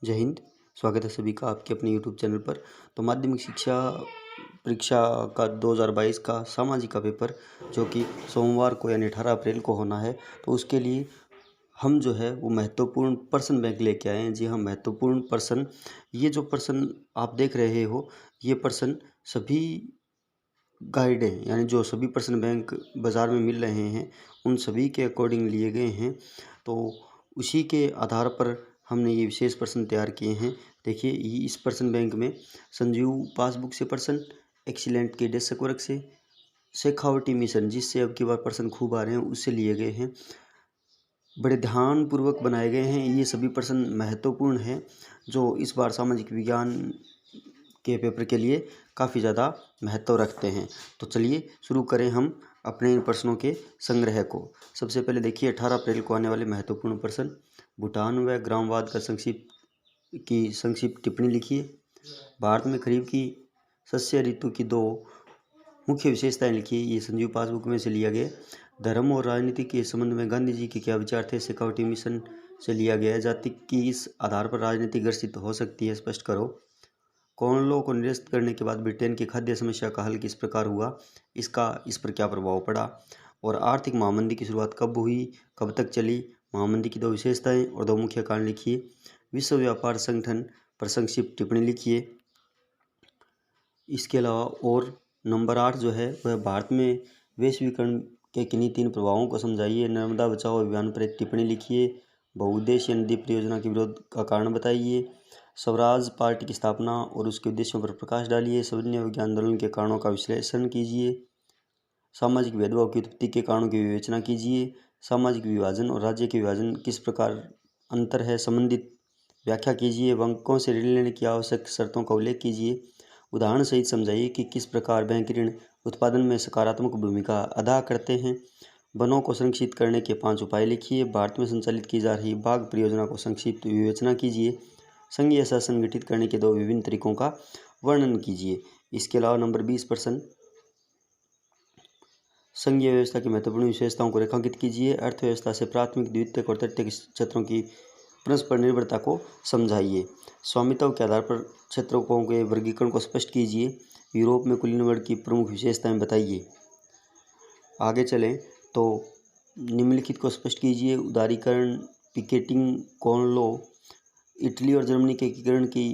जय हिंद। स्वागत है सभी का आपके अपने यूट्यूब चैनल पर। तो माध्यमिक शिक्षा परीक्षा का 2022 का सामाजिक का पेपर जो कि सोमवार को यानी 18 अप्रैल को होना है, तो उसके लिए हम जो है वो महत्वपूर्ण प्रश्न बैंक लेके आए हैं। जी हाँ, महत्वपूर्ण प्रश्न। ये जो प्रश्न आप देख रहे हो, ये प्रश्न सभी गाइड हैं, यानी जो सभी प्रश्न बैंक बाज़ार में मिल रहे हैं उन सभी के अकॉर्डिंग लिए गए हैं। तो उसी के आधार पर हमने ये विशेष प्रश्न तैयार किए हैं। देखिए, इस प्रश्न बैंक में संजीव पासबुक से प्रश्न, एक्सीलेंट के डेस्क वर्क से, शेखावटी मिशन जिससे अब की बार प्रश्न खूब आ रहे हैं उससे लिए गए हैं। बड़े ध्यानपूर्वक बनाए गए हैं। ये सभी प्रश्न महत्वपूर्ण हैं जो इस बार सामाजिक विज्ञान के पेपर के लिए काफ़ी ज़्यादा महत्व रखते हैं। तो चलिए शुरू करें हम अपने इन प्रश्नों के संग्रह को। सबसे पहले देखिए, 18 अप्रैल को आने वाले महत्वपूर्ण प्रश्न। भूटान व ग्रामवाद का संक्षिप्त टिप्पणी लिखिए। भारत में खरीफ की शस्य ऋतु की 2 मुख्य विशेषताएं लिखिए। ये संजीव पासबुक में से लिया गया। धर्म और राजनीति के संबंध में गांधी जी के क्या विचार थे, शेखावटी मिशन से लिया गया है। जाति की इस आधार पर राजनीति ग्रसित हो सकती है, स्पष्ट करो। कॉलोनियों को निरस्त करने के बाद ब्रिटेन की खाद्य समस्या का हल किस प्रकार हुआ, इस पर क्या प्रभाव पड़ा। और आर्थिक महामंदी की शुरुआत कब हुई, कब तक चली, महामंदी की 2 विशेषताएं और 2 मुख्य कारण लिखिए। विश्व व्यापार संगठन पर संक्षिप्त टिप्पणी लिखिए। इसके अलावा और नंबर 8 जो है वह भारत में वैश्वीकरण के किन्हीं 3 प्रभावों को समझाइए। नर्मदा बचाओ अभियान पर एक टिप्पणी लिखिए। बहुउद्देशीय नदी परियोजना के विरोध का कारण बताइए। स्वराज पार्टी की स्थापना और उसके उद्देश्यों पर प्रकाश डालिए। सविनय विज्ञान आंदोलन के कारणों का विश्लेषण कीजिए। सामाजिक भेदभाव की उत्पत्ति के कारणों की विवेचना कीजिए। सामाजिक विभाजन और राज्य के विभाजन किस प्रकार अंतर है, संबंधित व्याख्या कीजिए। बैंकों से ऋण लेने की आवश्यक शर्तों का उल्लेख कीजिए। उदाहरण सहित समझाइए कि किस प्रकार बैंक ऋण उत्पादन में सकारात्मक भूमिका अदा करते हैं। वनों को संरक्षित करने के 5 उपाय लिखिए। भारत में संचालित की जा रही बाघ परियोजना को संक्षिप्त विवेचना कीजिए। संघीय शासन गठित करने के 2 विभिन्न तरीकों का वर्णन कीजिए। इसके अलावा नंबर 20 प्रश्न, संघीय व्यवस्था की महत्वपूर्ण विशेषताओं को रेखांकित कीजिए। अर्थव्यवस्था से प्राथमिक, द्वितीयक और तृतीयक क्षेत्रों की परस्पर निर्भरता को समझाइए। स्वामित्व के आधार पर क्षेत्रों के वर्गीकरण को स्पष्ट कीजिए। यूरोप में कुलीन वर्ग की प्रमुख विशेषताएं बताइए। आगे चलें तो निम्नलिखित को स्पष्ट कीजिए। उदारीकरण, पिकेटिंग, कॉर्न लॉ, इटली और जर्मनी के एकीकरण की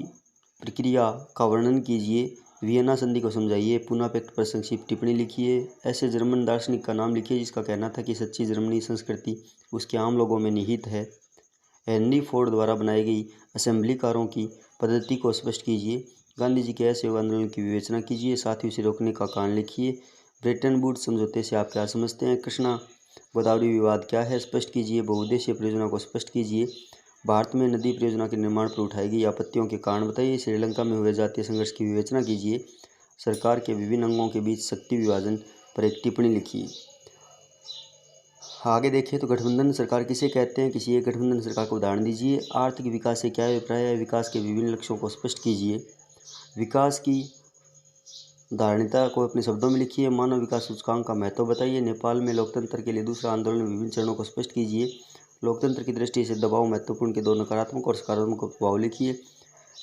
प्रक्रिया का वर्णन कीजिए। वियना संधि को समझाइए। पूना पैक्ट पर संक्षिप्त टिप्पणी लिखिए। ऐसे जर्मन दार्शनिक का नाम लिखिए जिसका कहना था कि सच्ची जर्मनी संस्कृति उसके आम लोगों में निहित है। हेनरी फोर्ड द्वारा बनाई गई असेंबली कारों की पद्धति को स्पष्ट कीजिए। गांधी जी के असहयोग आंदोलन की विवेचना कीजिए, साथ ही उसे रोकने का कारण लिखिए। ब्रेटन वुड्स समझौते से आप क्या समझते हैं। कृष्णा गोदावरी विवाद क्या है, स्पष्ट कीजिए। बहुउद्देशीय परियोजना को स्पष्ट कीजिए। भारत में नदी परियोजना के निर्माण पर उठाई गई आपत्तियों के कारण बताइए। श्रीलंका में हुए जातीय संघर्ष की विवेचना कीजिए। सरकार के विभिन्न अंगों के बीच शक्ति विभाजन पर एक टिप्पणी लिखिए। आगे देखिए तो गठबंधन सरकार किसे कहते हैं, किसी एक गठबंधन सरकार को उदाहरण दीजिए। आर्थिक विकास से क्या अभिप्राय है, विकास के विभिन्न लक्ष्यों को स्पष्ट कीजिए। विकास की धारणता को अपने शब्दों में लिखिए। मानव विकास सूचकांक का महत्व बताइए। नेपाल में लोकतंत्र के लिए दूसरा आंदोलन, विभिन्न चरणों को स्पष्ट कीजिए। लोकतंत्र की दृष्टि से दबाव महत्वपूर्ण के 2 नकारात्मक और सकारात्मक प्रभाव लिखिए।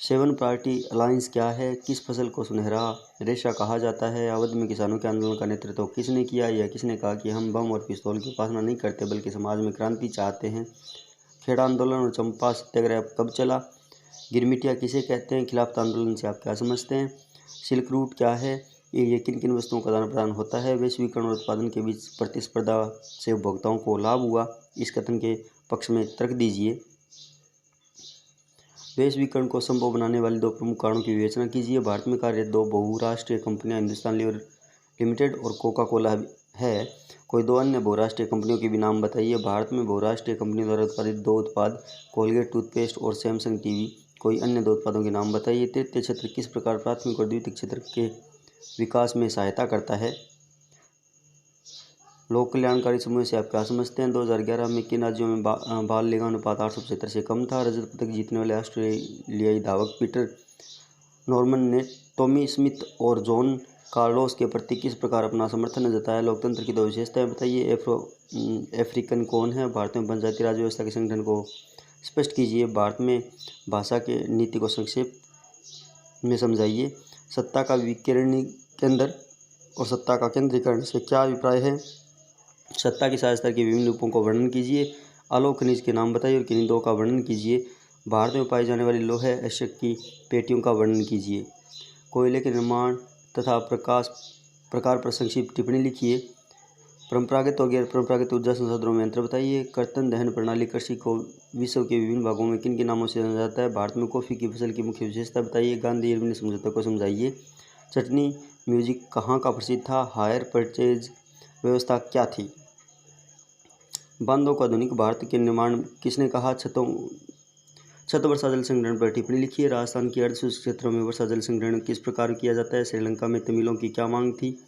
7 पार्टी अलायंस क्या है, किस फसल को सुनहरा रेशा कहा जाता है। अवध में किसानों के आंदोलन का नेतृत्व किसने किया, यह किसने कहा कि हम बम और पिस्तौल की उपासना नहीं करते बल्कि समाज में क्रांति चाहते हैं। खेड़ा आंदोलन और चंपा सत्याग्रह कब चला। गिरमिटिया किसे कहते हैं, खिलाफत आंदोलन से आप क्या समझते हैं। सिल्क रूट क्या है, ये किन किन वस्तुओं का आदान प्रदान होता है। वैश्वीकरण और उत्पादन के बीच प्रतिस्पर्धा से उपभोक्ताओं को लाभ हुआ, इस कथन के पक्ष में तर्क दीजिए। वैश्वीकरण को संभव बनाने वाले 2 प्रमुख कारणों की विवेचना कीजिए। भारत में कार्यरत 2 बहुराष्ट्रीय कंपनियां हिंदुस्तान लीवर लिमिटेड और कोका कोला है। कोई 2 अन्य बहुराष्ट्रीय कंपनियों के भी नाम बताइए। भारत में बहुराष्ट्रीय कंपनियों द्वारा उत्पादित 2 उत्पाद, कोलगेट टूथपेस्ट और सैमसंग टीवी। कोई अन्य 2 उत्पादों के नाम बताइए। तृतीय क्षेत्र किस प्रकार प्राथमिक और द्वितीयक क्षेत्र के विकास में सहायता करता है। लोक कल्याणकारी समूह से आप क्या समझते हैं। 2011 में किन राज्यों में बाल लिंगानुपात 875 से कम था। रजत पदक जीतने वाले ऑस्ट्रेलियाई धावक पीटर नॉर्मन ने टॉमी स्मिथ और जॉन कार्लोस के प्रति किस प्रकार अपना समर्थन जताया। लोकतंत्र की 2 विशेषताएं बताइए। अफ्रीकन कौन है। भारत में पंचायती राज व्यवस्था के संगठन को स्पष्ट कीजिए। भारत में भाषा के नीति को संक्षेप में समझाइए। सत्ता का विकेंद्रीकरण और सत्ता का केंद्रीकरण से क्या अभिप्राय है। सत्ता की शासन के विभिन्न रूपों को वर्णन कीजिए। आलोक खनिज के नाम बताइए और किन्हीं दो का वर्णन कीजिए। भारत में पाई जाने वाली लोहे एशक की पेटियों का वर्णन कीजिए। कोयले के निर्माण तथा प्रकार पर संक्षिप्त टिप्पणी लिखिए। परंपरागत और गैर परंपरागत ऊर्जा संसाधनों में अंतर बताइए। कर्तन दहन प्रणाली कृषि को विश्व के विभिन्न भागों में किन के नामों से जाना जाता है। भारत में कॉफ़ी की फसल की मुख्य विशेषता बताइए। गांधी इरविन समझौते को समझाइए। चटनी म्यूजिक कहाँ का प्रसिद्ध था। हायर परचेज व्यवस्था क्या थी। बांधों का आधुनिक भारत के निर्माण किसने कहा। छत वर्षा जल संग्रहण पर टिप्पणी लिखिए। राजस्थान के अर्धशुष्क क्षेत्रों में वर्षा जल संग्रहण किस प्रकार किया जाता है। श्रीलंका में तमिलों की क्या मांग थी।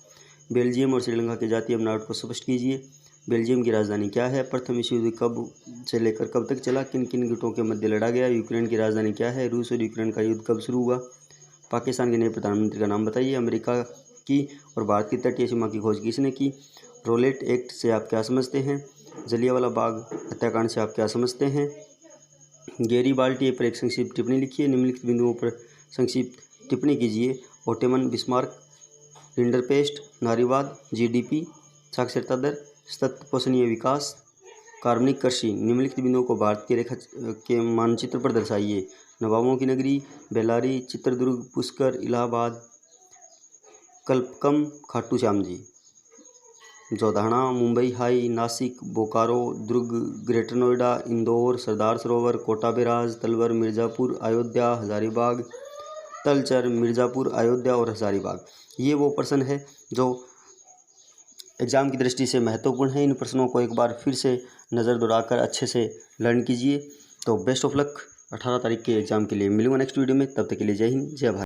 बेल्जियम और श्रीलंका के जातीय बनावट को स्पष्ट कीजिए। बेल्जियम की राजधानी क्या है। प्रथम विश्व युद्ध कब से लेकर कब तक चला। किन किन गुटों के मध्य लड़ा गया। यूक्रेन की राजधानी क्या है। रूस और यूक्रेन का युद्ध कब शुरू हुआ। पाकिस्तान के नए प्रधानमंत्री का नाम बताइए। अमेरिका की और भारत की तटीय सीमा की खोज किसने की। रोलेट एक्ट से आप क्या समझते हैं। जलियांवाला बाग हत्याकांड से आप क्या समझते हैं। गैरीबाल्डी पर एक संक्षिप्त टिप्पणी लिखिए। निम्नलिखित बिंदुओं पर संक्षिप्त टिप्पणी कीजिए। ओटोमन बिस्मार्क, रिंडरपेस्ट, नारीवाद, जीडीपी, साक्षरता दर, सतत पोषणीय विकास, कार्बनिक कृषि। निम्नलिखित बिंदुओं को भारत के रेखा के मानचित्र पर दर्शाइए। नवाबों की नगरी, बेल्लारी, चित्रदुर्ग, पुष्कर, इलाहाबाद, कल्पकम, खाटू श्याम जी। जोधाना, मुंबई हाई, नासिक, बोकारो, दुर्ग, ग्रेटर नोएडा, इंदौर, सरदार सरोवर, कोटा बैराज, तलवर, मिर्ज़ापुर, अयोध्या, हज़ारीबाग, तलचर, मिर्ज़ापुर, अयोध्या और हज़ारीबाग। ये वो प्रश्न है जो एग्ज़ाम की दृष्टि से महत्वपूर्ण है। इन प्रश्नों को एक बार फिर से नज़र दौड़ाकर अच्छे से लर्न कीजिए। तो बेस्ट ऑफ लक 18 तारीख के एग्ज़ाम के लिए। मिलूंगा नेक्स्ट वीडियो में, तब तक के लिए जय हिंद जय भारत।